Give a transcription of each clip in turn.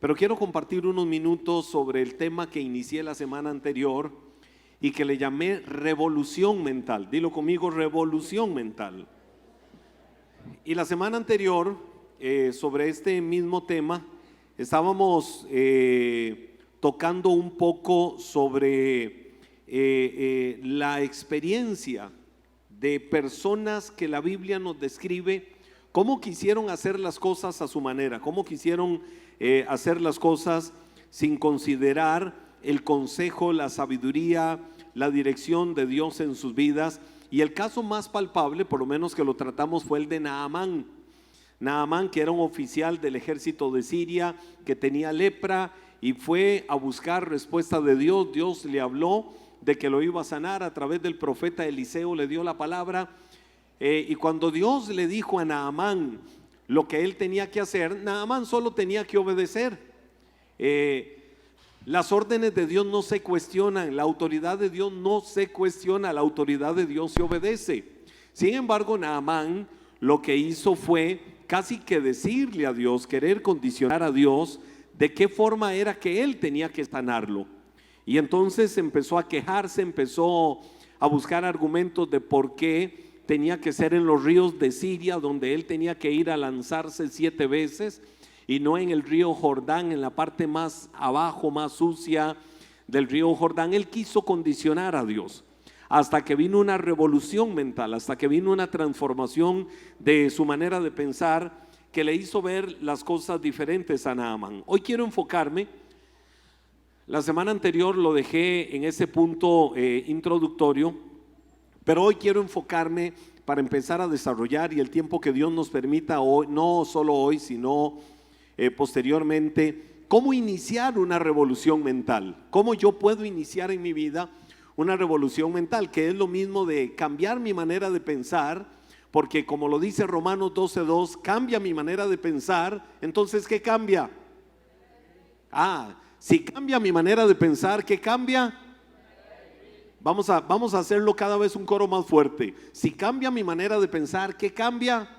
Pero quiero compartir unos minutos sobre el tema que inicié la semana anterior y que le llamé revolución mental. Dilo conmigo, revolución mental. Y la semana anterior, sobre este mismo tema, estábamos tocando un poco sobre la experiencia de personas que la Biblia nos describe cómo quisieron hacer las cosas a su manera, cómo quisieron hacer las cosas sin considerar el consejo, la sabiduría, la dirección de Dios en sus vidas. Y el caso más palpable, por lo menos que lo tratamos, fue el de Naamán. Naamán, que era un oficial del ejército de Siria, que tenía lepra y fue a buscar respuesta de Dios. Dios le habló de que lo iba a sanar a través del profeta Eliseo, le dio la palabra. Y cuando Dios le dijo a Naamán lo que él tenía que hacer, Naamán solo tenía que obedecer. Las órdenes de Dios no se cuestionan, la autoridad de Dios no se cuestiona, la autoridad de Dios se obedece. Sin embargo, Naamán lo que hizo fue casi que decirle a Dios, querer condicionar a Dios de qué forma era que él tenía que sanarlo. Y entonces empezó a quejarse, empezó a buscar argumentos de por qué tenía que ser en los ríos de Siria, donde él tenía que ir a lanzarse 7 veces, y no en el río Jordán, en la parte más abajo, más sucia del río Jordán. Él quiso condicionar a Dios, hasta que vino una revolución mental, hasta que vino una transformación de su manera de pensar, que le hizo ver las cosas diferentes a Naamán. Hoy quiero enfocarme, la semana anterior lo dejé en ese punto introductorio, pero hoy quiero enfocarme para empezar a desarrollar, y el tiempo que Dios nos permita hoy, no solo hoy, sino posteriormente, cómo iniciar una revolución mental, cómo yo puedo iniciar en mi vida una revolución mental, que es lo mismo de cambiar mi manera de pensar, porque como lo dice Romanos 12:2, cambia mi manera de pensar. Entonces, ¿qué cambia? Si cambia mi manera de pensar, ¿qué cambia? Vamos a hacerlo cada vez un coro más fuerte. Si cambia mi manera de pensar, ¿qué cambia?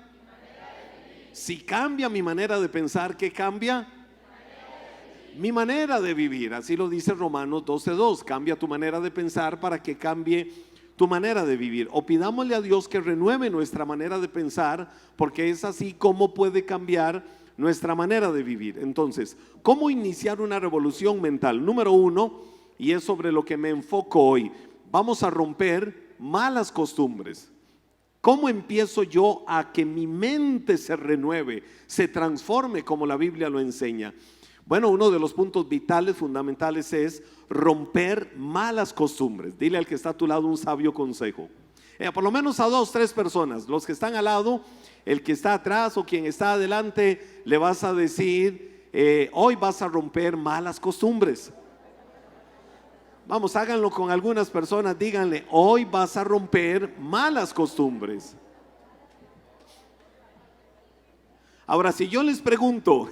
Si cambia mi manera de pensar, ¿qué cambia? Mi manera de vivir. Así lo dice Romanos 12:2. Cambia tu manera de pensar para que cambie tu manera de vivir. O pidámosle a Dios que renueve nuestra manera de pensar, porque es así como puede cambiar nuestra manera de vivir. Entonces, ¿cómo iniciar una revolución mental? Número 1, y es sobre lo que me enfoco hoy, vamos a romper malas costumbres. ¿Cómo empiezo yo a que mi mente se renueve, se transforme como la Biblia lo enseña? Bueno, uno de los puntos vitales, fundamentales, es romper malas costumbres. Dile al que está a tu lado un sabio consejo. Por lo menos a 2, 3 personas, los que están al lado, el que está atrás o quien está adelante, le vas a decir, hoy vas a romper malas costumbres. Vamos, háganlo con algunas personas, díganle, hoy vas a romper malas costumbres. Ahora, si yo les pregunto,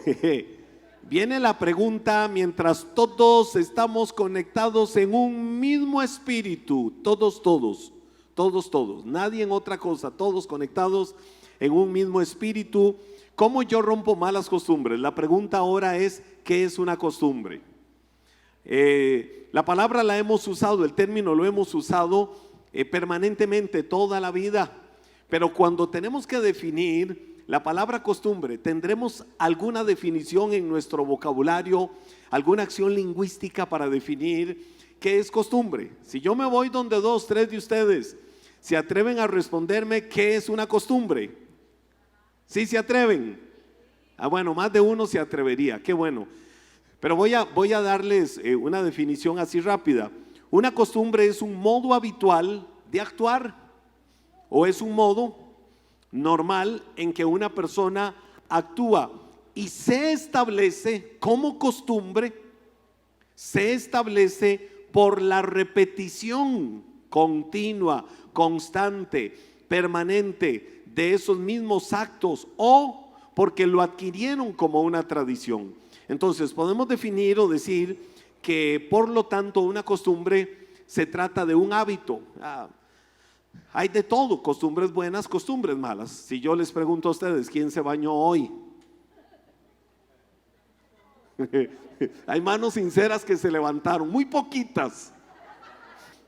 viene la pregunta mientras todos estamos conectados en un mismo espíritu, todos, nadie en otra cosa, todos conectados en un mismo espíritu. ¿Cómo yo rompo malas costumbres? La pregunta ahora es, ¿qué es una costumbre? La palabra la hemos usado, el término lo hemos usado permanentemente toda la vida, pero cuando tenemos que definir la palabra costumbre, ¿tendremos alguna definición en nuestro vocabulario, alguna acción lingüística para definir qué es costumbre? Si yo me voy donde 2, 3 de ustedes se atreven a responderme qué es una costumbre, ¿sí se atreven? Bueno, más de uno se atrevería, qué bueno. Pero voy a darles una definición así rápida. Una costumbre es un modo habitual de actuar, o es un modo normal en que una persona actúa, y se establece como costumbre, se establece por la repetición continua, constante, permanente de esos mismos actos, o porque lo adquirieron como una tradición. Entonces podemos definir o decir que por lo tanto una costumbre se trata de un hábito. Hay de todo, costumbres buenas, costumbres malas. Si yo les pregunto a ustedes, ¿quién se bañó hoy? Hay manos sinceras que se levantaron, muy poquitas.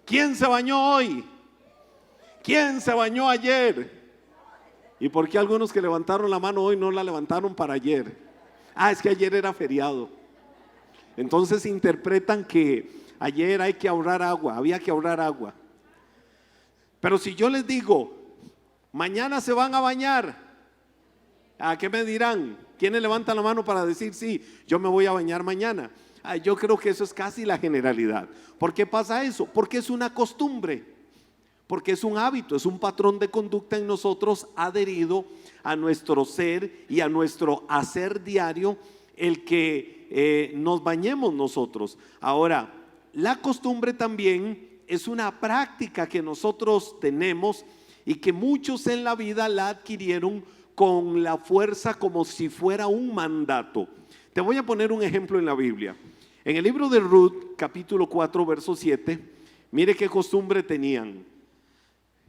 ¿Quién se bañó hoy? ¿Quién se bañó ayer? ¿Y por qué algunos que levantaron la mano hoy no la levantaron para ayer? Es que ayer era feriado. Entonces interpretan que ayer hay que ahorrar agua, había que ahorrar agua. Pero si yo les digo, mañana se van a bañar, ¿a qué me dirán? ¿Quiénes levantan la mano para decir sí, yo me voy a bañar mañana? Yo creo que eso es casi la generalidad. ¿Por qué pasa eso? Porque es una costumbre, porque es un hábito, es un patrón de conducta en nosotros adherido a nuestro ser y a nuestro hacer diario, el que nos bañemos nosotros. Ahora, la costumbre también es una práctica que nosotros tenemos y que muchos en la vida la adquirieron con la fuerza como si fuera un mandato. Te voy a poner un ejemplo en la Biblia. En el libro de Ruth, capítulo 4, verso 7, mire qué costumbre tenían.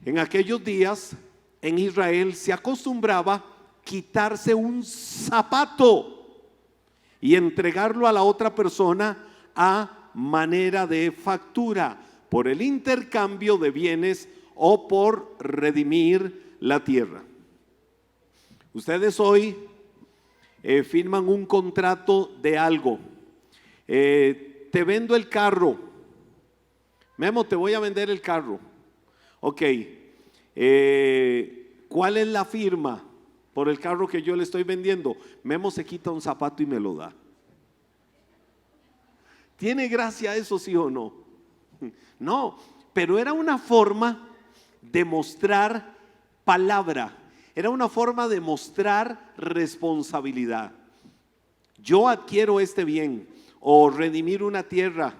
En aquellos días en Israel se acostumbraba quitarse un zapato y entregarlo a la otra persona a manera de factura por el intercambio de bienes o por redimir la tierra. Ustedes hoy firman un contrato de algo. Te vendo el carro. Memo, te voy a vender el carro. Ok. ¿Cuál es la firma por el carro que yo le estoy vendiendo? Memo se quita un zapato y me lo da. ¿Tiene gracia eso, sí o no? No, pero era una forma de mostrar palabra. Era una forma de mostrar responsabilidad. Yo adquiero este bien o redimir una tierra.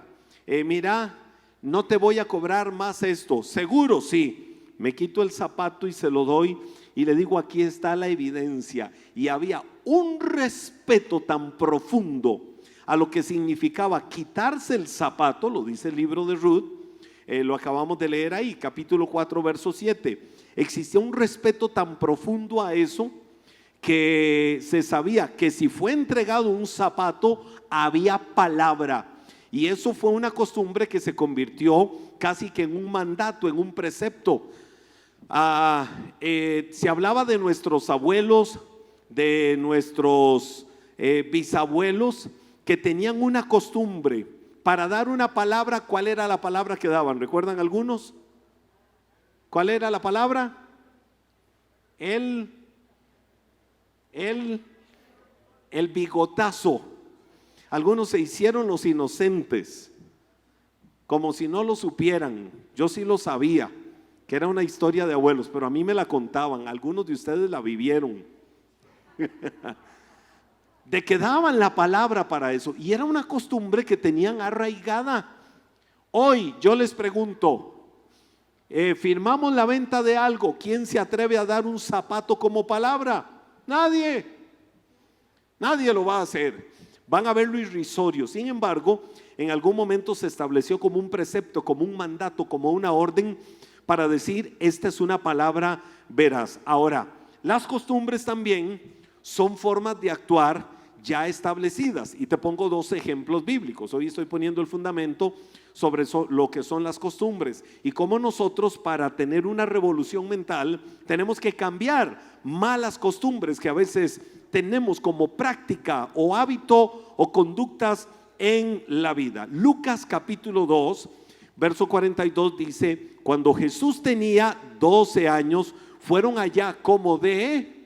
Mira, no te voy a cobrar más esto. Seguro, sí. Me quito el zapato y se lo doy y le digo, aquí está la evidencia. Y había un respeto tan profundo a lo que significaba quitarse el zapato, lo dice el libro de Ruth, lo acabamos de leer ahí, capítulo 4, verso 7. Existía un respeto tan profundo a eso que se sabía que si fue entregado un zapato había palabra, y eso fue una costumbre que se convirtió casi que en un mandato, en un precepto. Se hablaba de nuestros abuelos, de nuestros bisabuelos, que tenían una costumbre para dar una palabra. ¿Cuál era la palabra que daban? ¿Recuerdan algunos? ¿Cuál era la palabra? El bigotazo. Algunos se hicieron los inocentes, como si no lo supieran. Yo sí lo sabía, que era una historia de abuelos, pero a mí me la contaban. Algunos de ustedes la vivieron. De que daban la palabra para eso, y era una costumbre que tenían arraigada. Hoy yo les pregunto, firmamos la venta de algo, ¿quién se atreve a dar un zapato como palabra? Nadie lo va a hacer. Van a verlo irrisorio. Sin embargo, en algún momento se estableció como un precepto, como un mandato, como una orden para decir, esta es una palabra veraz. Ahora, las costumbres también son formas de actuar ya establecidas, y te pongo dos ejemplos bíblicos. Hoy estoy poniendo el fundamento sobre lo que son las costumbres y cómo nosotros, para tener una revolución mental, tenemos que cambiar malas costumbres que a veces tenemos como práctica o hábito o conductas en la vida. Lucas capítulo 2 verso 42 dice: cuando Jesús tenía 12 años, fueron allá como de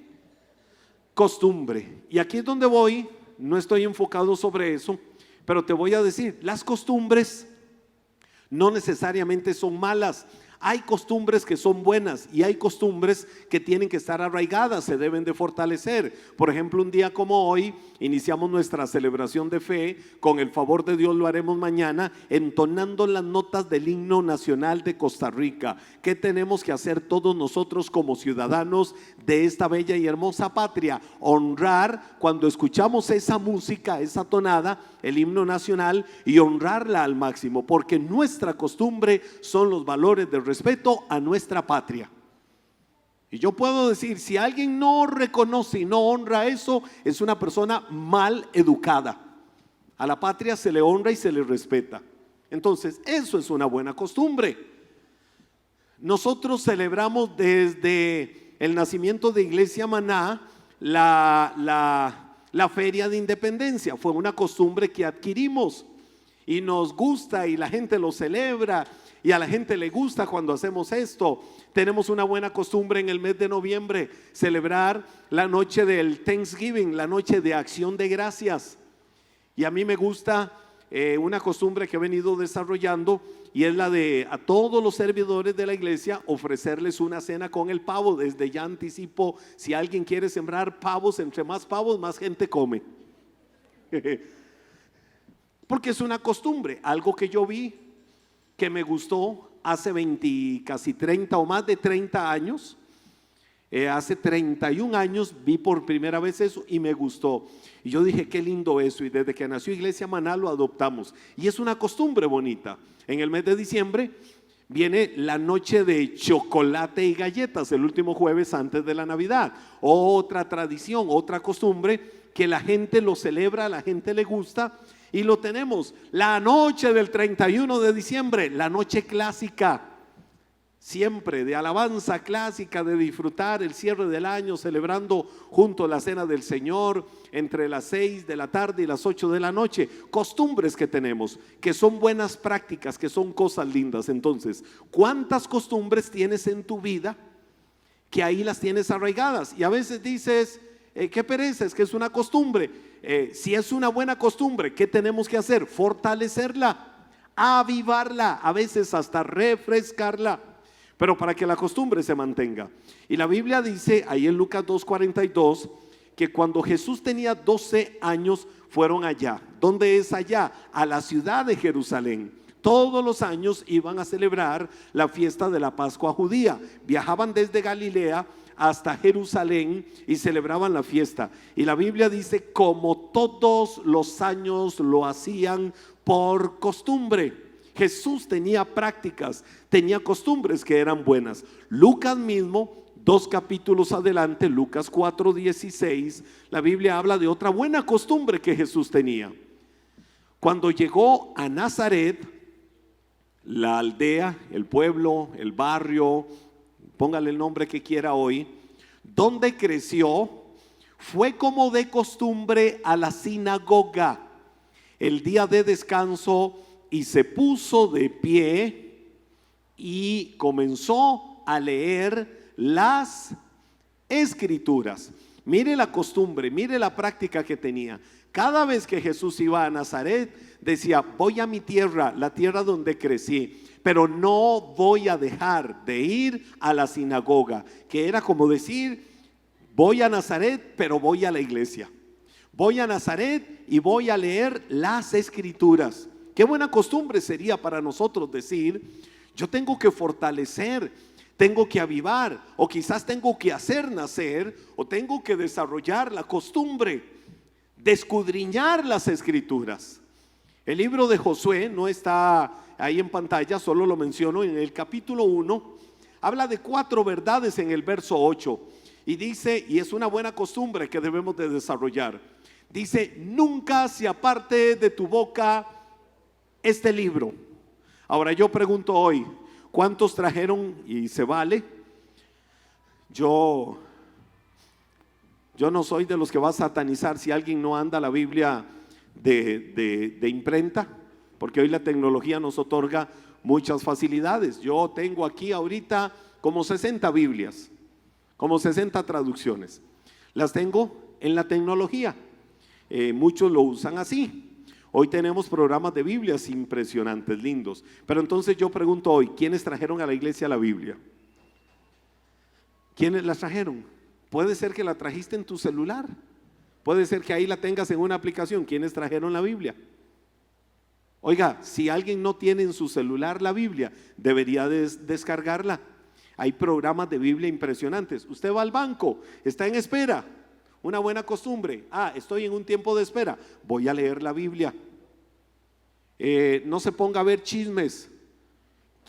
costumbre. Y aquí es donde voy. No estoy enfocado sobre eso, pero te voy a decir, las costumbres no necesariamente son malas. Hay costumbres que son buenas y hay costumbres que tienen que estar arraigadas, se deben de fortalecer. Por ejemplo, un día como hoy iniciamos nuestra celebración de fe. Con el favor de Dios lo haremos mañana, entonando las notas del himno nacional de Costa Rica. ¿Qué tenemos que hacer todos nosotros como ciudadanos de esta bella y hermosa patria? Honrar cuando escuchamos esa música, esa tonada, el himno nacional, y honrarla al máximo, porque nuestra costumbre son los valores de respeto a nuestra patria. Y yo puedo decir, si alguien no reconoce y no honra eso, es una persona mal educada. A la patria se le honra y se le respeta. Entonces, eso es una buena costumbre. Nosotros celebramos desde el nacimiento de Iglesia Maná la Feria de Independencia. Fue una costumbre que adquirimos y nos gusta y la gente lo celebra y a la gente le gusta cuando hacemos esto. Tenemos una buena costumbre en el mes de noviembre, celebrar la noche del Thanksgiving, la noche de acción de gracias. Y a mí me gusta una costumbre que he venido desarrollando, y es la de a todos los servidores de la iglesia ofrecerles una cena con el pavo. Desde ya anticipo, si alguien quiere sembrar pavos, entre más pavos más gente come. Porque es una costumbre, algo que yo vi que me gustó hace 20, casi 30 o más de 30 años. Hace 31 años vi por primera vez eso y me gustó. Y yo dije, qué lindo eso. Y desde que nació Iglesia Maná lo adoptamos. Y es una costumbre bonita. En el mes de diciembre viene la noche de chocolate y galletas, el último jueves antes de la Navidad. Otra tradición, otra costumbre que la gente lo celebra, a la gente le gusta. Y lo tenemos la noche del 31 de diciembre, la noche clásica. Siempre de alabanza clásica, de disfrutar el cierre del año, celebrando junto a la cena del Señor entre las 6 de la tarde y las 8 de la noche. Costumbres que tenemos, que son buenas prácticas, que son cosas lindas. Entonces, ¿cuántas costumbres tienes en tu vida que ahí las tienes arraigadas? Y a veces dices, qué pereza, es que es una costumbre. Si es una buena costumbre, ¿qué tenemos que hacer? Fortalecerla, avivarla, a veces hasta refrescarla, pero para que la costumbre se mantenga. Y la Biblia dice ahí en Lucas 2:42 que cuando Jesús tenía 12 años fueron allá. ¿Dónde es allá? A la ciudad de Jerusalén. Todos los años iban a celebrar la fiesta de la Pascua judía. Viajaban desde Galilea hasta Jerusalén y celebraban la fiesta. Y la Biblia dice, como todos los años lo hacían por costumbre. Jesús tenía prácticas, tenía costumbres que eran buenas. Lucas mismo, 2 capítulos adelante, Lucas 4:16, la Biblia habla de otra buena costumbre que Jesús tenía. Cuando llegó a Nazaret, la aldea, el pueblo, el barrio, póngale el nombre que quiera hoy, donde creció, fue como de costumbre a la sinagoga el día de descanso y se puso de pie y comenzó a leer las escrituras. Mire la costumbre, mire la práctica que tenía. Cada vez que Jesús iba a Nazaret, decía, voy a mi tierra, la tierra donde crecí, pero no voy a dejar de ir a la sinagoga, que era como decir, voy a Nazaret, pero voy a la iglesia. Voy a Nazaret y voy a leer las escrituras. Qué buena costumbre sería para nosotros decir, yo tengo que fortalecer, tengo que avivar, o quizás tengo que hacer nacer, o tengo que desarrollar la costumbre de escudriñar las escrituras. El libro de Josué no está ahí en pantalla, solo lo menciono en el capítulo 1, habla de 4 verdades en el verso 8, y dice, y es una buena costumbre que debemos de desarrollar, dice, nunca se aparte de tu boca este libro. Ahora yo pregunto hoy, ¿cuántos trajeron? Y se vale. Yo no soy de los que va a satanizar si alguien no anda la Biblia de imprenta, porque hoy la tecnología nos otorga muchas facilidades. Yo tengo aquí ahorita como 60 Biblias, como 60 traducciones. Las tengo en la tecnología. Muchos lo usan así. Hoy tenemos programas de Biblias impresionantes, lindos. Pero entonces yo pregunto hoy, ¿quiénes trajeron a la iglesia la Biblia? ¿Quiénes la trajeron? Puede ser que la trajiste en tu celular. Puede ser que ahí la tengas en una aplicación. ¿Quiénes trajeron la Biblia? Oiga, si alguien no tiene en su celular la Biblia, debería descargarla. Hay programas de Biblia impresionantes. Usted va al banco, está en espera. Una buena costumbre, estoy en un tiempo de espera, voy a leer la Biblia. No se ponga a ver chismes,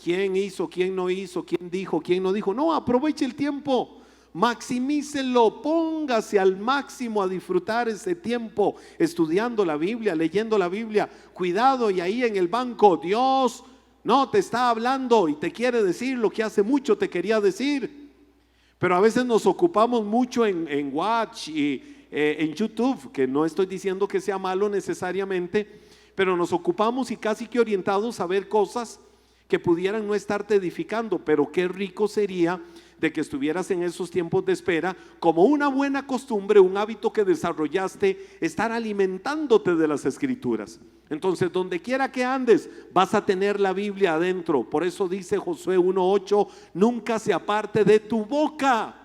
quién hizo, quién no hizo, quién dijo, quién no dijo. No, aproveche el tiempo maximícelo, póngase al máximo a disfrutar ese tiempo estudiando la Biblia, leyendo la Biblia. Cuidado, y ahí en el banco Dios no te está hablando y te quiere decir lo que hace mucho te quería decir. Pero a veces nos ocupamos mucho en Watch y en YouTube, que no estoy diciendo que sea malo necesariamente, pero nos ocupamos y casi que orientados a ver cosas que pudieran no estarte edificando. Pero qué rico sería de que estuvieras en esos tiempos de espera como una buena costumbre, un hábito que desarrollaste, estar alimentándote de las Escrituras. Entonces, donde quiera que andes, vas a tener la Biblia adentro. Por eso dice Josué 1:8, nunca se aparte de tu boca.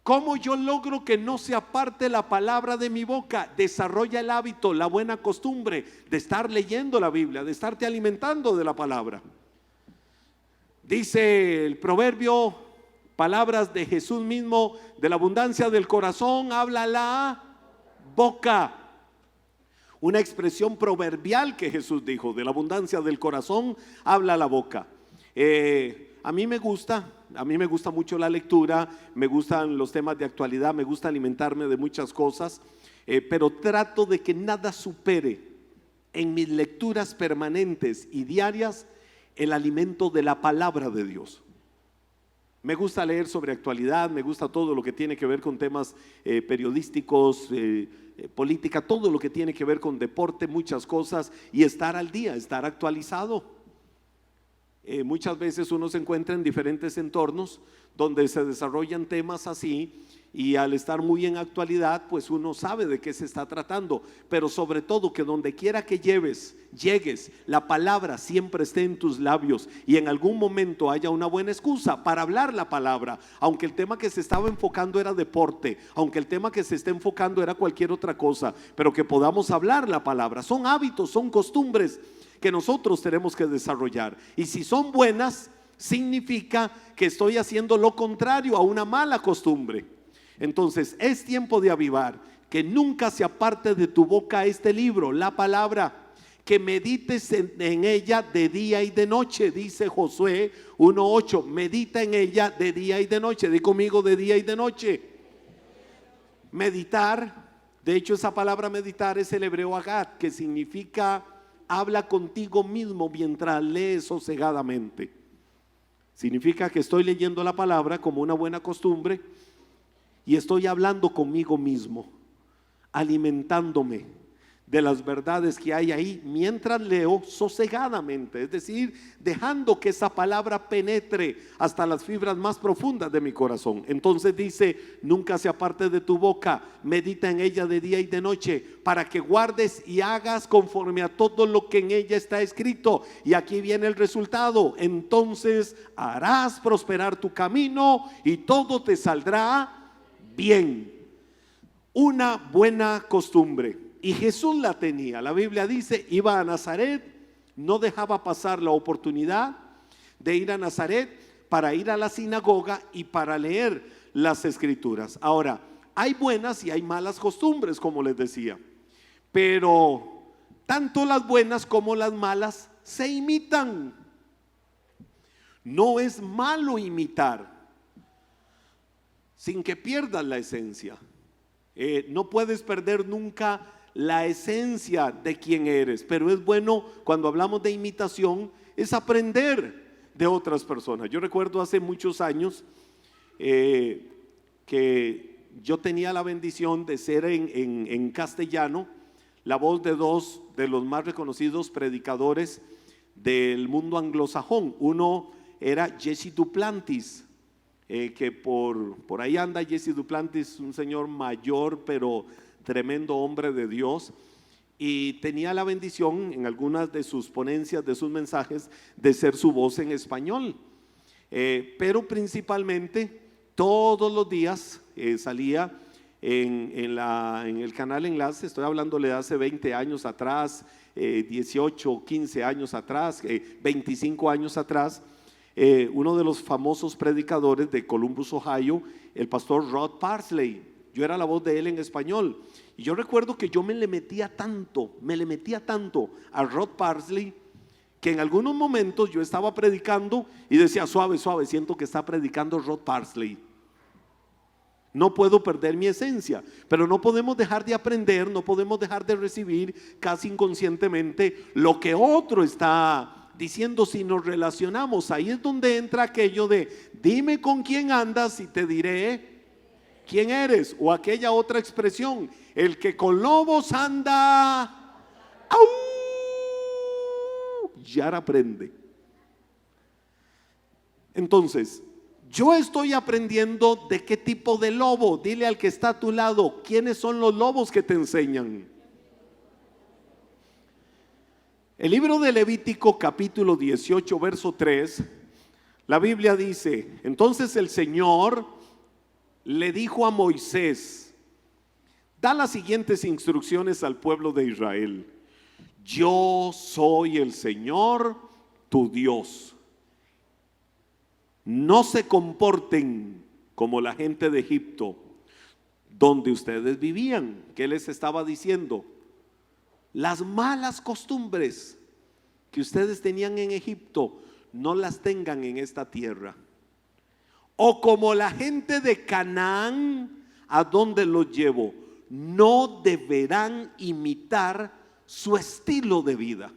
¿Cómo yo logro que no se aparte la palabra de mi boca? Desarrolla el hábito, la buena costumbre de estar leyendo la Biblia, de estarte alimentando de la palabra. Dice el proverbio, palabras de Jesús mismo, de la abundancia del corazón habla la boca. Una expresión proverbial que Jesús dijo, de la abundancia del corazón habla la boca. A mí me gusta mucho la lectura, me gustan los temas de actualidad, me gusta alimentarme de muchas cosas, pero trato de que nada supere en mis lecturas permanentes y diarias el alimento de la palabra de Dios. Me gusta leer sobre actualidad, me gusta todo lo que tiene que ver con temas periodísticos, política, todo lo que tiene que ver con deporte, muchas cosas, y estar al día, estar actualizado. Muchas veces uno se encuentra en diferentes entornos donde se desarrollan temas así, y al estar muy en actualidad, pues uno sabe de qué se está tratando. Pero sobre todo que donde quiera que llegues, la palabra siempre esté en tus labios, y en algún momento haya una buena excusa para hablar la palabra, aunque el tema que se estaba enfocando era deporte, aunque el tema que se esté enfocando era cualquier otra cosa, pero que podamos hablar la palabra. Son hábitos, son costumbres que nosotros tenemos que desarrollar, y si son buenas, significa que estoy haciendo lo contrario a una mala costumbre. Entonces es tiempo de avivar, que nunca se aparte de tu boca este libro, la palabra, que medites en ella de día y de noche. Dice Josué 1:8, medita en ella de día y de noche. Di conmigo, de día y de noche. Meditar, de hecho esa palabra meditar es el hebreo agad, que significa habla contigo mismo mientras lees sosegadamente. Significa que estoy leyendo la palabra como una buena costumbre y estoy hablando conmigo mismo, alimentándome de las verdades que hay ahí mientras leo sosegadamente, es decir, dejando que esa palabra penetre hasta las fibras más profundas de mi corazón. Entonces dice, nunca se aparte de tu boca, medita en ella de día y de noche, para que guardes y hagas conforme a todo lo que en ella está escrito. Y aquí viene el resultado: entonces harás prosperar tu camino y todo te saldrá bien. Una buena costumbre. Y Jesús la tenía. La Biblia dice, iba a Nazaret, no dejaba pasar la oportunidad de ir a Nazaret para ir a la sinagoga y para leer las Escrituras. Ahora, hay buenas y hay malas costumbres, como les decía, pero tanto las buenas como las malas se imitan. No es malo imitar sin que pierdas la esencia. No puedes perder nunca la esencia de quién eres, pero es bueno, cuando hablamos de imitación, es aprender de otras personas. Yo recuerdo hace muchos años que yo tenía la bendición de ser en castellano la voz de dos de los más reconocidos predicadores del mundo anglosajón. Uno era Jesse Duplantis, que por ahí anda Jesse Duplantis, un señor mayor pero tremendo hombre de Dios, y tenía la bendición en algunas de sus ponencias, de sus mensajes, de ser su voz en español, pero principalmente todos los días salía en el canal Enlace. Estoy hablándole de hace 20 años atrás, 18, 15 años atrás, 25 años atrás. Uno de los famosos predicadores de Columbus, Ohio, el pastor Rod Parsley. Yo era la voz de él en español, y yo recuerdo que yo me le metía tanto a Rod Parsley, que en algunos momentos yo estaba predicando y decía, suave, siento que está predicando Rod Parsley. No puedo perder mi esencia, pero no podemos dejar de aprender, no podemos dejar de recibir casi inconscientemente lo que otro está diciendo si nos relacionamos. Ahí es donde entra aquello de dime con quién andas y te diré quién eres. O aquella otra expresión, el que con lobos anda, ¡au! Ya aprende. Entonces, yo estoy aprendiendo de qué tipo de lobo. Dile al que está a tu lado, ¿quiénes son los lobos que te enseñan? El libro de Levítico capítulo 18 verso 3, la Biblia dice: entonces el Señor le dijo a Moisés, da las siguientes instrucciones al pueblo de Israel: yo soy el Señor tu Dios. No se comporten como la gente de Egipto, donde ustedes vivían. ¿Qué les estaba diciendo? Las malas costumbres que ustedes tenían en Egipto, no las tengan en esta tierra. O como la gente de Canaán, ¿a dónde los llevo? No deberán imitar su estilo de vida.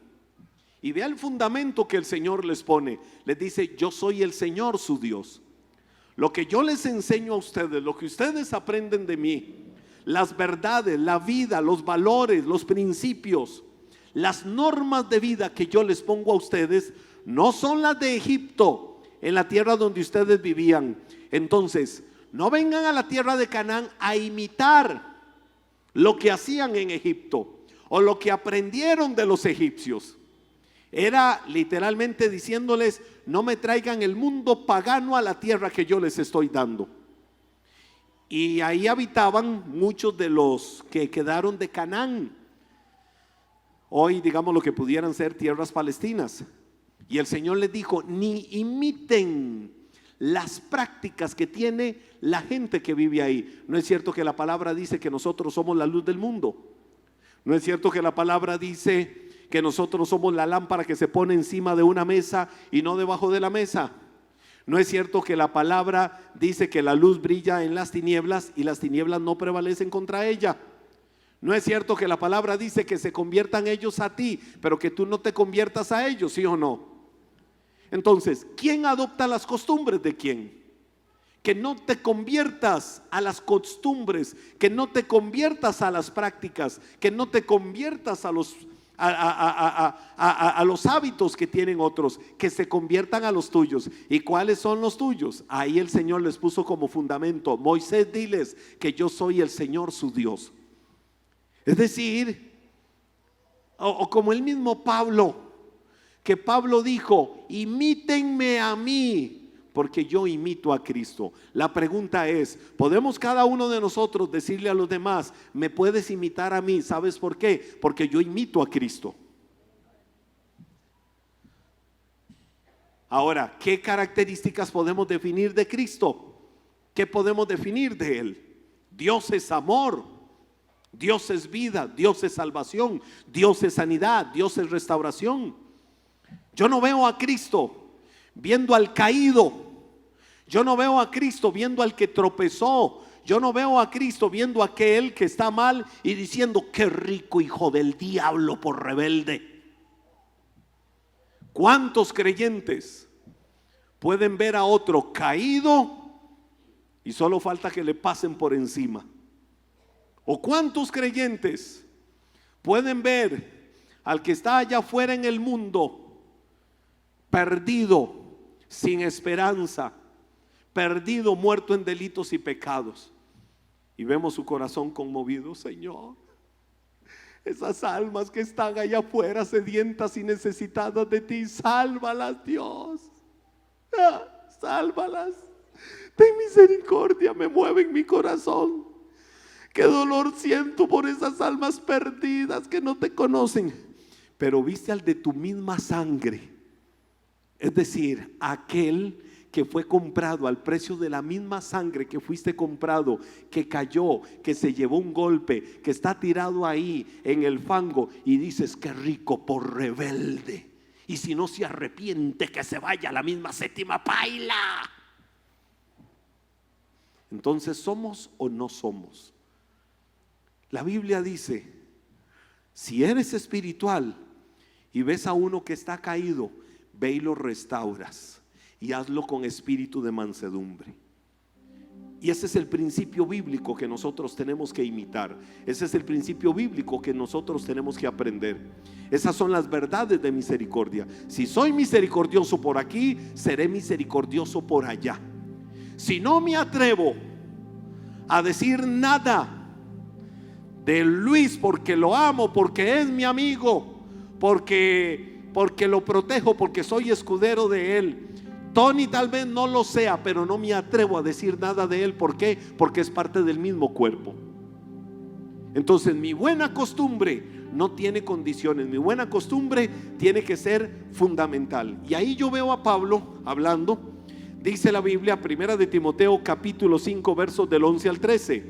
Y vea el fundamento que el Señor les pone. Les dice: yo soy el Señor su Dios. Lo que yo les enseño a ustedes, lo que ustedes aprenden de mí, las verdades, la vida, los valores, los principios, las normas de vida que yo les pongo a ustedes, no son las de Egipto, en la tierra donde ustedes vivían. Entonces, no vengan a la tierra de Canaán a imitar lo que hacían en Egipto o lo que aprendieron de los egipcios. Era literalmente diciéndoles: no me traigan el mundo pagano a la tierra que yo les estoy dando. Y ahí habitaban muchos de los que quedaron de Canaán. Hoy digamos lo que pudieran ser tierras palestinas. Y el Señor les dijo: ni imiten las prácticas que tiene la gente que vive ahí. No es cierto que la palabra dice que nosotros somos la luz del mundo. No es cierto que la palabra dice que nosotros somos la lámpara que se pone encima de una mesa y no debajo de la mesa. No es cierto que la palabra dice que la luz brilla en las tinieblas y las tinieblas no prevalecen contra ella. No es cierto que la palabra dice que se conviertan ellos a ti, pero que tú no te conviertas a ellos, ¿sí o no? Entonces, ¿quién adopta las costumbres de quién? Que no te conviertas a las costumbres, que no te conviertas a las prácticas, que no te conviertas a los hábitos que tienen otros, que se conviertan a los tuyos. ¿Y cuáles son los tuyos? Ahí el Señor les puso como fundamento: Moisés, diles que yo soy el Señor su Dios. Es decir, o como el mismo Pablo, que Pablo dijo: imítenme a mí, porque yo imito a Cristo. La pregunta es: ¿podemos cada uno de nosotros decirle a los demás: me puedes imitar a mí? ¿Sabes por qué? Porque yo imito a Cristo. Ahora, ¿qué características podemos definir de Cristo? ¿Qué podemos definir de Él? Dios es amor, Dios es vida, Dios es salvación, Dios es sanidad, Dios es restauración. Yo no veo a Cristo viendo al caído. Yo no veo a Cristo viendo al que tropezó. Yo no veo a Cristo viendo a aquel que está mal y diciendo: qué rico hijo del diablo por rebelde. ¿Cuántos creyentes pueden ver a otro caído y solo falta que le pasen por encima? ¿O cuántos creyentes pueden ver al que está allá afuera en el mundo perdido, sin esperanza, perdido, muerto en delitos y pecados, y vemos su corazón conmovido? Señor, esas almas que están allá afuera sedientas y necesitadas de ti, sálvalas, Dios, sálvalas, ten misericordia, me mueve en mi corazón. Qué dolor siento por esas almas perdidas que no te conocen, pero viste al de tu misma sangre, es decir, aquel que fue comprado al precio de la misma sangre que fuiste comprado, que cayó, que se llevó un golpe, que está tirado ahí en el fango, y dices: qué rico por rebelde. Y si no se arrepiente, que se vaya a la misma séptima paila. Entonces, ¿somos o no somos? La Biblia dice, si eres espiritual y ves a uno que está caído, ve y lo restauras y hazlo con espíritu de mansedumbre. Y ese es el principio bíblico que nosotros tenemos que imitar. Ese es el principio bíblico que nosotros tenemos que aprender. Esas son las verdades de misericordia. Si soy misericordioso por aquí, seré misericordioso por allá. Si no me atrevo a decir nada de Luis porque lo amo, porque es mi amigo, porque lo protejo, porque soy escudero de él. Tony tal vez no lo sea, pero no me atrevo a decir nada de él. ¿Por qué? Porque es parte del mismo cuerpo. Entonces mi buena costumbre no tiene condiciones. Mi buena costumbre tiene que ser fundamental. Y ahí yo veo a Pablo hablando. Dice la Biblia, primera de Timoteo capítulo 5 versos del 11 al 13.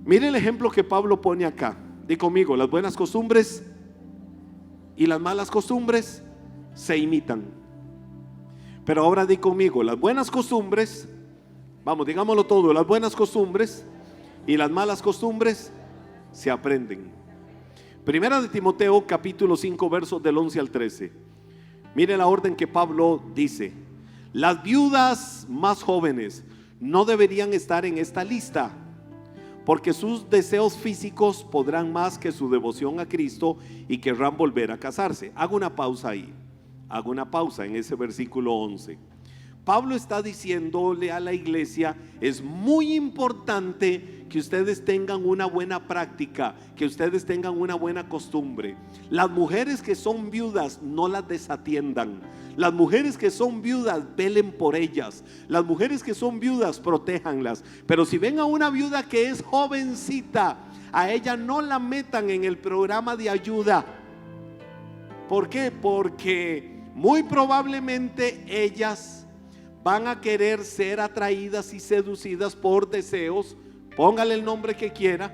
Mire el ejemplo que Pablo pone acá. Di conmigo, las buenas costumbres y las malas costumbres se imitan. Pero ahora di conmigo, las buenas costumbres, vamos, digámoslo todo, las buenas costumbres y las malas costumbres se aprenden. Primera de Timoteo capítulo 5 versos del 11 al 13. Mire la orden que Pablo dice: las viudas más jóvenes no deberían estar en esta lista, porque sus deseos físicos podrán más que su devoción a Cristo y querrán volver a casarse. Hago una pausa ahí. Hago una pausa en ese versículo 11. Pablo está diciéndole a la iglesia: es muy importante que ustedes tengan una buena práctica, que ustedes tengan una buena costumbre. Las mujeres que son viudas, no las desatiendan. Las mujeres que son viudas, velen por ellas. Las mujeres que son viudas, protéjanlas. Pero si ven a una viuda que es jovencita, a ella no la metan en el programa de ayuda. ¿Por qué? Porque muy probablemente ellas van a querer ser atraídas y seducidas por deseos, póngale el nombre que quiera,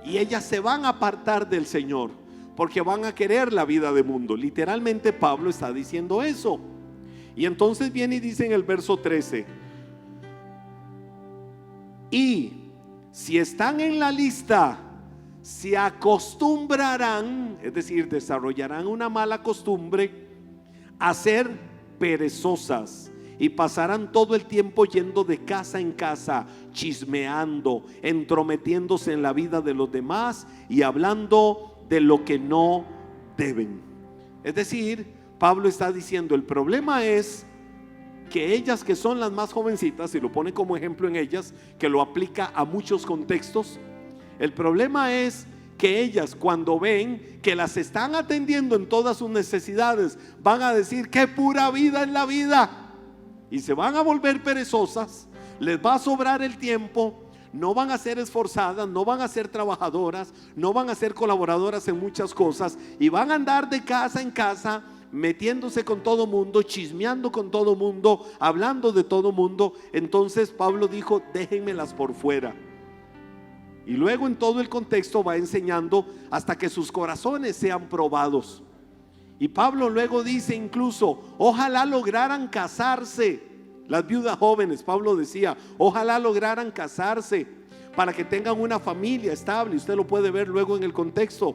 y ellas se van a apartar del Señor porque van a querer la vida de mundo. Literalmente Pablo está diciendo eso. Y entonces viene y dice en el verso 13: y si están en la lista, se acostumbrarán, es decir, desarrollarán una mala costumbre, a ser perezosas, y pasarán todo el tiempo yendo de casa en casa, chismeando, entrometiéndose en la vida de los demás y hablando de lo que no deben. Es decir, Pablo está diciendo, el problema es que ellas, que son las más jovencitas, y lo pone como ejemplo en ellas, que lo aplica a muchos contextos, el problema es que ellas, cuando ven que las están atendiendo en todas sus necesidades, van a decir: qué pura vida es la vida, y se van a volver perezosas, les va a sobrar el tiempo, no van a ser esforzadas, no van a ser trabajadoras, no van a ser colaboradoras en muchas cosas, y van a andar de casa en casa, metiéndose con todo mundo, chismeando con todo mundo, hablando de todo mundo. Entonces Pablo dijo: déjenmelas por fuera. Y luego en todo el contexto va enseñando hasta que sus corazones sean probados. Y Pablo luego dice incluso: ojalá lograran casarse. Las viudas jóvenes, Pablo decía, ojalá lograran casarse para que tengan una familia estable. Usted lo puede ver luego en el contexto.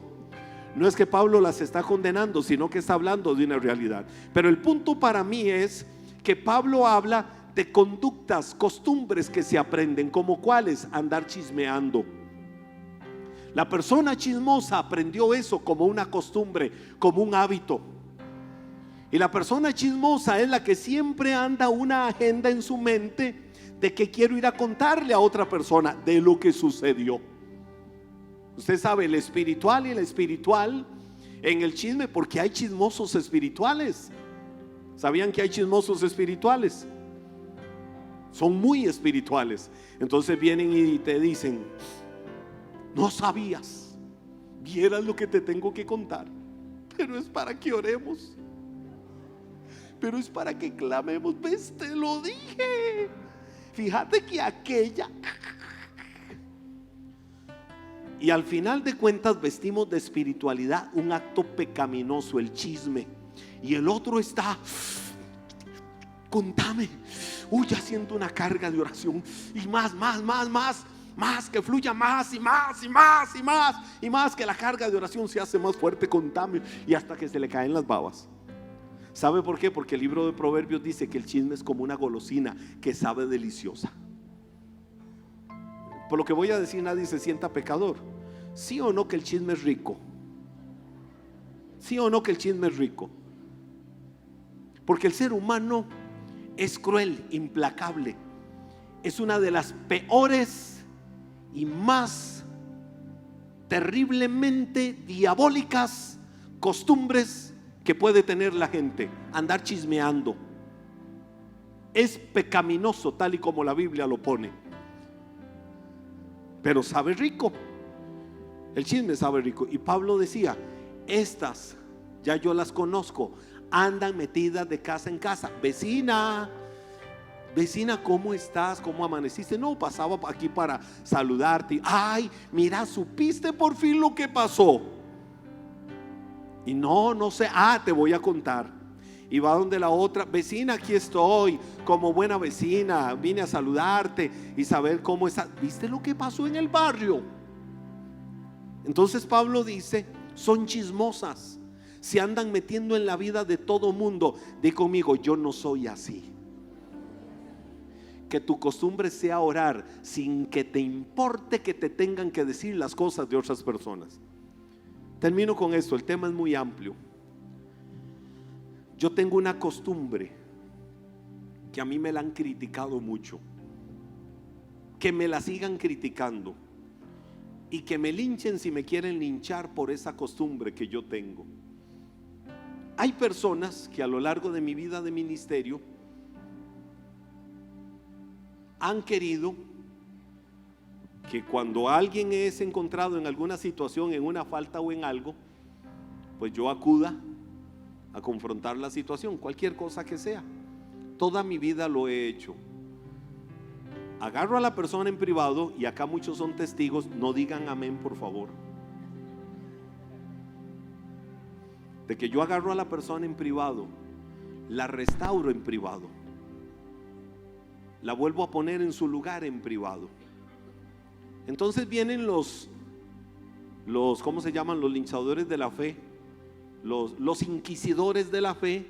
No es que Pablo las está condenando, sino que está hablando de una realidad. Pero el punto para mí es que Pablo habla de conductas, costumbres que se aprenden, como cuáles: andar chismeando. La persona chismosa aprendió eso como una costumbre, como un hábito. Y la persona chismosa es la que siempre anda una agenda en su mente de que quiero ir a contarle a otra persona de lo que sucedió. Usted sabe, el espiritual y el espiritual en el chisme, porque hay chismosos espirituales. ¿Sabían que hay chismosos espirituales? Son muy espirituales. Entonces vienen y te dicen: no sabías, vieras lo que te tengo que contar, pero es para que oremos, pero es para que clamemos. ¿Ves? Te lo dije. Fíjate que aquella... Y al final de cuentas vestimos de espiritualidad un acto pecaminoso, el chisme. Y el otro está Contame. Uy, ya siento una carga de oración. Y más, que fluya más y más y más y más y más, que la carga de oración se hace más fuerte. Contame. Y hasta que se le caen las babas. ¿Sabe por qué? Porque el libro de Proverbios dice que el chisme es como una golosina que sabe deliciosa. Por lo que voy a decir, nadie se sienta pecador. ¿Sí o no que el chisme es rico? ¿Sí o no que el chisme es rico? Porque el ser humano es cruel, implacable. Es una de las peores y más terriblemente diabólicas costumbres que puede tener la gente: andar chismeando. Es pecaminoso, tal y como la Biblia lo pone, pero sabe rico. El chisme sabe rico. Y Pablo decía: estas ya yo las conozco, andan metidas de casa en casa. Vecina, ¿cómo estás? ¿Cómo amaneciste? No, pasaba aquí para saludarte. Ay, mira, ¿supiste por fin lo que pasó? Y no sé. Te voy a contar. Y va donde la otra: vecina, aquí estoy, como buena vecina, vine a saludarte y saber cómo estás. ¿Viste lo que pasó en el barrio? Entonces Pablo dice: son chismosas, se andan metiendo en la vida de todo mundo. Di conmigo: yo no soy así. Que tu costumbre sea orar sin que te importe que te tengan que decir las cosas de otras personas. Termino con esto, el tema es muy amplio. Yo tengo una costumbre que a mí me la han criticado mucho, que me la sigan criticando y que me linchen si me quieren linchar por esa costumbre que yo tengo. Hay personas que a lo largo de mi vida de ministerio han querido que cuando alguien es encontrado en alguna situación, en una falta o en algo, pues yo acuda a confrontar la situación, cualquier cosa que sea. Toda mi vida lo he hecho. Agarro a la persona en privado, y acá muchos son testigos, no digan amén por favor, de que yo agarro a la persona en privado, la restauro en privado, la vuelvo a poner en su lugar en privado. Entonces vienen los ¿cómo se llaman? Los linchadores de la fe, los inquisidores de la fe.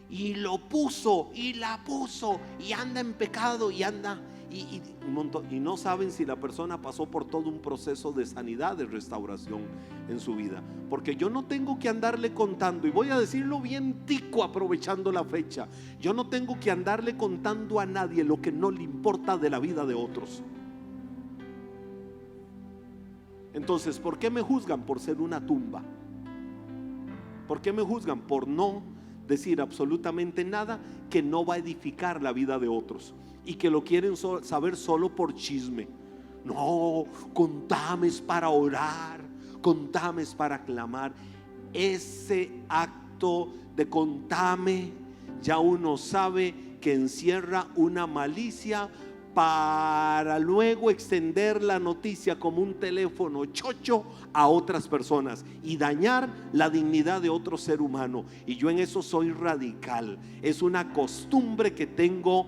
Y lo puso y la puso y anda en pecado y anda y un montón, y no saben si la persona pasó por todo un proceso de sanidad, de restauración en su vida. Porque yo no tengo que andarle contando, y voy a decirlo bien tico aprovechando la fecha, yo no tengo que andarle contando a nadie lo que no le importa de la vida de otros. Entonces, ¿por qué me juzgan? Por ser una tumba. ¿Por qué me juzgan? Por no decir absolutamente nada que no va a edificar la vida de otros, y que lo quieren saber solo por chisme. No, contame es para orar, contame es para clamar. Ese acto de contame, ya uno sabe que encierra una malicia para luego extender la noticia como un teléfono chocho a otras personas y dañar la dignidad de otro ser humano. Y yo en eso soy radical. Es una costumbre que tengo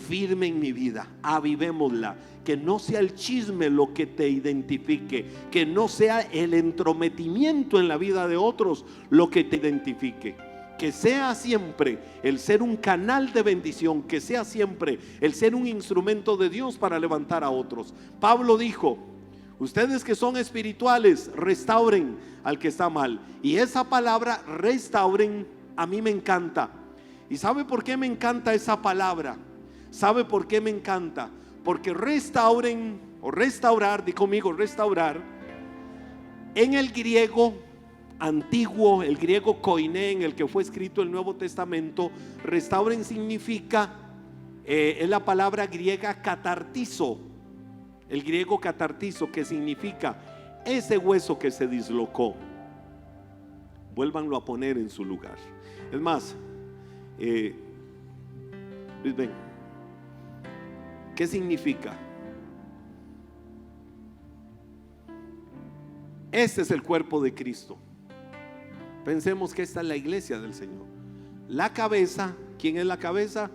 firme en mi vida. Avivémosla. Que no sea el chisme lo que te identifique, que no sea el entrometimiento en la vida de otros lo que te identifique. Que sea siempre el ser un canal de bendición, que sea siempre el ser un instrumento de Dios para levantar a otros. Pablo dijo: ustedes que son espirituales, restauren al que está mal. Y esa palabra restauren a mí me encanta. ¿Y sabe por qué me encanta esa palabra? ¿Sabe por qué me encanta? Porque restauren o restaurar, di conmigo restaurar, en el griego antiguo, el griego koiné, en el que fue escrito el Nuevo Testamento, restauren significa, es la palabra griega catartizo, el griego catartizo, que significa ese hueso que se dislocó, vuélvanlo a poner en su lugar. Es más, Luis, ven, ¿qué significa? Este es el cuerpo de Cristo. Pensemos que esta es la iglesia del Señor. La cabeza, ¿quién es la cabeza?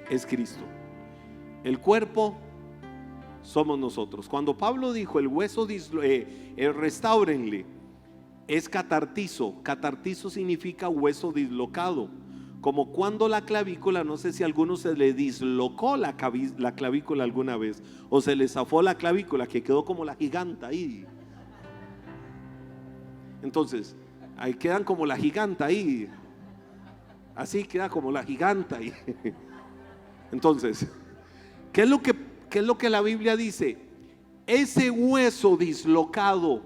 Es Cristo. El cuerpo somos nosotros. Cuando Pablo dijo el hueso restáurenle, es catartizo. Catartizo significa hueso dislocado. Como cuando la clavícula, no sé si a alguno se le dislocó la clavícula alguna vez, o se le zafó la clavícula que quedó como la giganta ahí. Entonces, ahí quedan como la giganta ahí. Así queda como la giganta ahí. Entonces, ¿qué es lo que la Biblia dice? Ese hueso dislocado,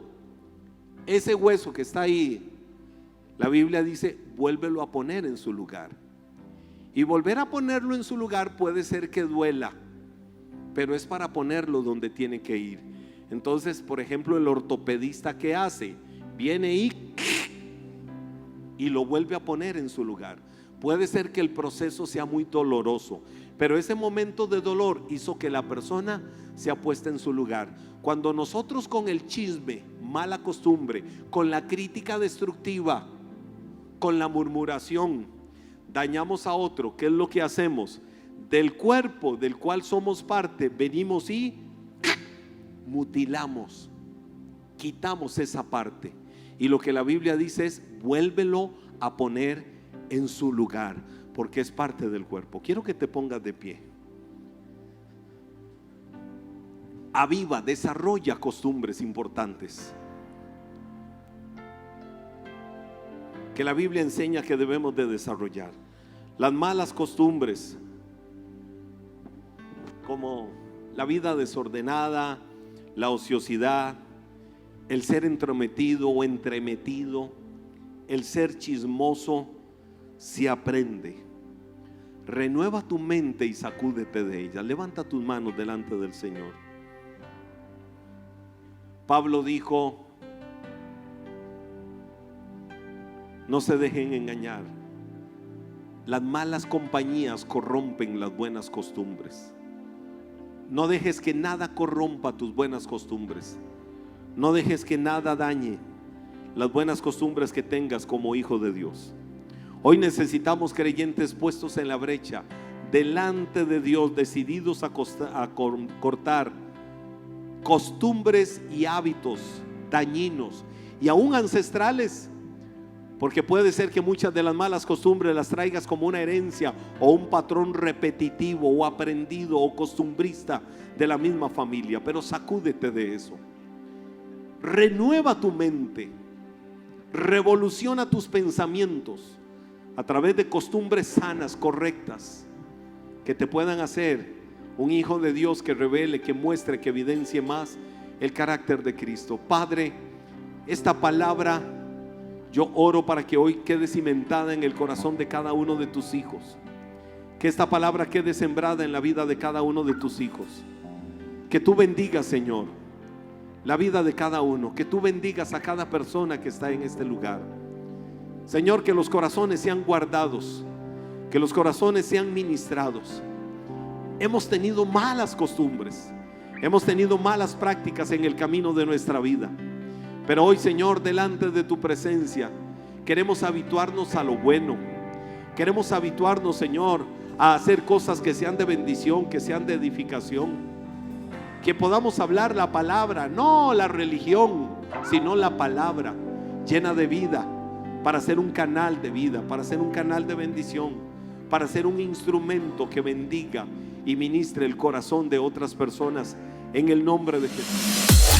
ese hueso que está ahí, la Biblia dice, vuélvelo a poner en su lugar. Y volver a ponerlo en su lugar puede ser que duela, pero es para ponerlo donde tiene que ir. Entonces, por ejemplo, el ortopedista, ¿qué hace? Viene y lo vuelve a poner en su lugar. Puede ser que el proceso sea muy doloroso, pero ese momento de dolor hizo que la persona sea puesta en su lugar. Cuando nosotros con el chisme, mala costumbre, con la crítica destructiva, con la murmuración, dañamos a otro, ¿qué es lo que hacemos? Del cuerpo del cual somos parte, venimos y mutilamos, quitamos esa parte. Y lo que la Biblia dice es, vuélvelo a poner en su lugar, porque es parte del cuerpo. Quiero que te pongas de pie. Aviva, desarrolla costumbres importantes que la Biblia enseña que debemos de desarrollar. Las malas costumbres, como la vida desordenada, la ociosidad, el ser entrometido o entremetido, el ser chismoso, se aprende. Renueva tu mente y sacúdete de ella. Levanta tus manos delante del Señor. Pablo dijo, no se dejen engañar. Las malas compañías corrompen las buenas costumbres. No dejes que nada corrompa tus buenas costumbres. No dejes que nada dañe las buenas costumbres que tengas como hijo de Dios. Hoy necesitamos creyentes puestos en la brecha, delante de Dios, decididos a cortar costumbres y hábitos dañinos y aún ancestrales. Porque puede ser que muchas de las malas costumbres las traigas como una herencia o un patrón repetitivo o aprendido o costumbrista de la misma familia. Pero sacúdete de eso. Renueva tu mente. Revoluciona tus pensamientos a través de costumbres sanas, correctas, que te puedan hacer un hijo de Dios que revele, que muestre, que evidencie más el carácter de Cristo. Padre, esta palabra yo oro para que hoy quede cimentada en el corazón de cada uno de tus hijos. Que esta palabra quede sembrada en la vida de cada uno de tus hijos. Que tú bendigas, Señor, la vida de cada uno. Que tú bendigas a cada persona que está en este lugar. Señor, que los corazones sean guardados, que los corazones sean ministrados. Hemos tenido malas costumbres, hemos tenido malas prácticas en el camino de nuestra vida. Pero hoy, Señor, delante de tu presencia, queremos habituarnos a lo bueno. Queremos habituarnos, Señor, a hacer cosas que sean de bendición, que sean de edificación. Que podamos hablar la palabra, no la religión, sino la palabra llena de vida, para ser un canal de vida, para ser un canal de bendición, para ser un instrumento que bendiga y ministre el corazón de otras personas en el nombre de Jesús.